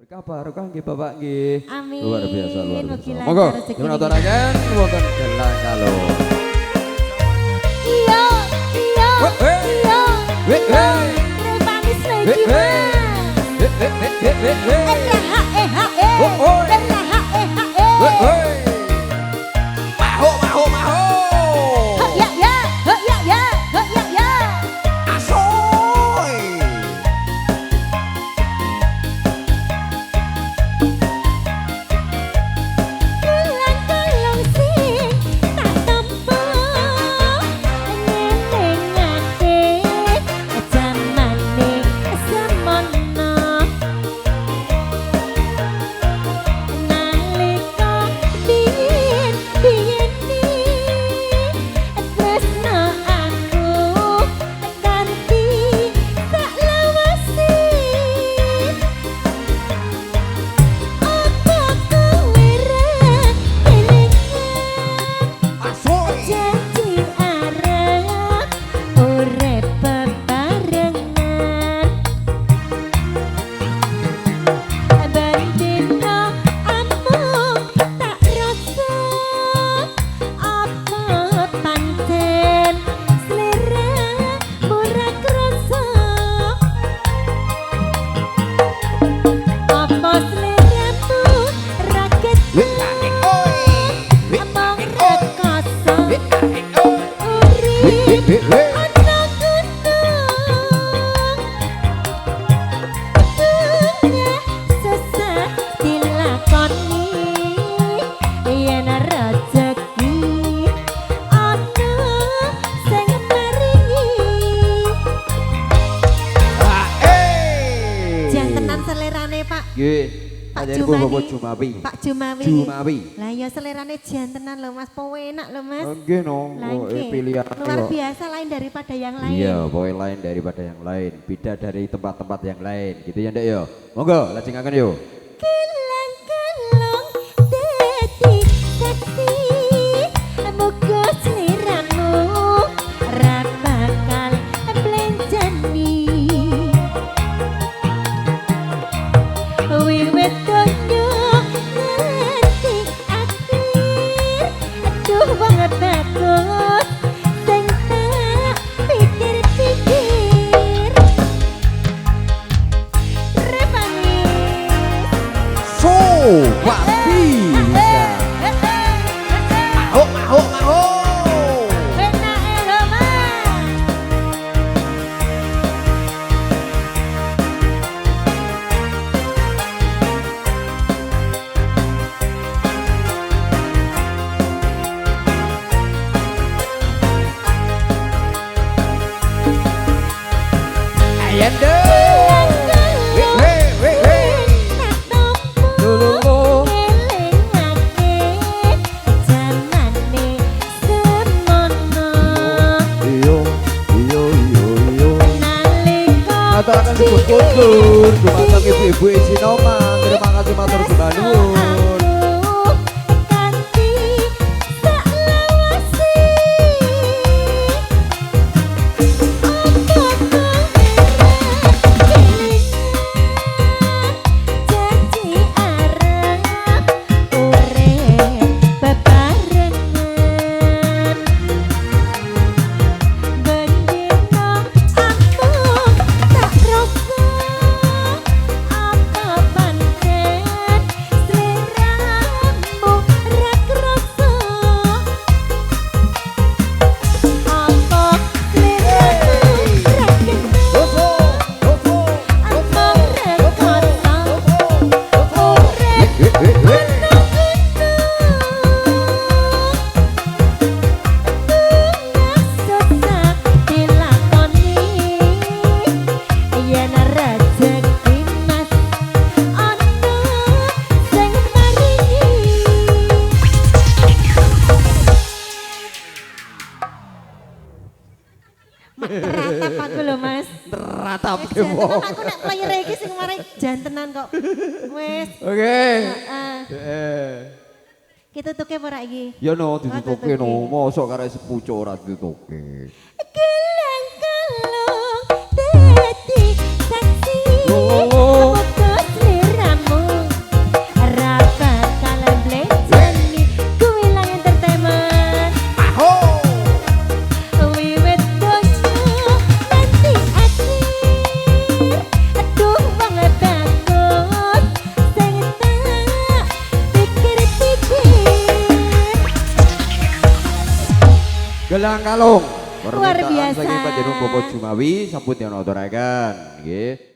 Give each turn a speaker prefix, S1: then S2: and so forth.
S1: Kabar kangge Bapak nggih.
S2: Amin.
S1: Luar biasa luar biasa.
S2: Mugi
S1: Monggo
S2: lancar rezeki
S1: dipunaturaken wonten dalang kalo.
S2: Iya, iya, iya.
S1: Iya.
S2: Manis lagi mas.
S1: Maho maho maho.
S2: Ya ya, ya ya, ya ya.
S1: Asoy.
S2: Kulang-kulang sing tak tampa ngelingake jamane semono nalika biyen tresno aku kanthi tak lawase apa kowe ra
S1: Asoy.
S2: janji arep urip bebarengan bandino amung tak rasa apa pancen selera murah krasa apa seleramu raket among rekoso urip ana gunung susah dilakoni yen rezeki ana sing maringi jantenan selerane Pak
S1: Nggih.
S2: Pak
S1: Panjenengan
S2: Jumadi.
S1: Bapak Jumawi.
S2: Pak Jumawi
S1: Jumawi.
S2: lah ya selerane jantenan lho Mas po enak lho Mas
S1: Nggih no.
S2: lah
S1: Oh,
S2: nggih.
S1: pilihan
S2: luar
S1: kok.
S2: biasa lain daripada yang lain
S1: Iya, pokoknya lain daripada yang lain, beda dari tempat-tempat yang lain, gitu ya Ndek yo. Monggo, lajengaken yo.
S2: Kelang-kelang dadi seksi muga sliramu ra bakal blenjani wiwit donya nganti akhir aduh banget bagus sing tak pikir-pikir Repanis
S1: So, pasti bisa. Maho, maho, maho. Ayanda. Iyo, iyo, iyo, iyo. Aturaken sebut kundur, dumateng ibu-ibu Isinomang. Terima kasih matur sembah nuwun.
S2: Ratap aku lho Mas.
S1: Ratap
S2: Wis
S1: ke
S2: jantenan aku nek player iki sing mari jantenan kok. Wis.
S1: Oke.
S2: Heeh. Kita tutuke ora iki?
S1: Ya no, ditutuke
S2: tutuke.
S1: no. Mosok karek sepucuk ora ditutuke.
S2: Kelang-kelang dadi saksi
S1: Oh.
S2: apa sliramu
S1: Gelang kalung.
S2: Luar
S1: Permintaan
S2: biasa.
S1: saking Panjenengan Bapak Jumawi sampun yen aturaken nggih.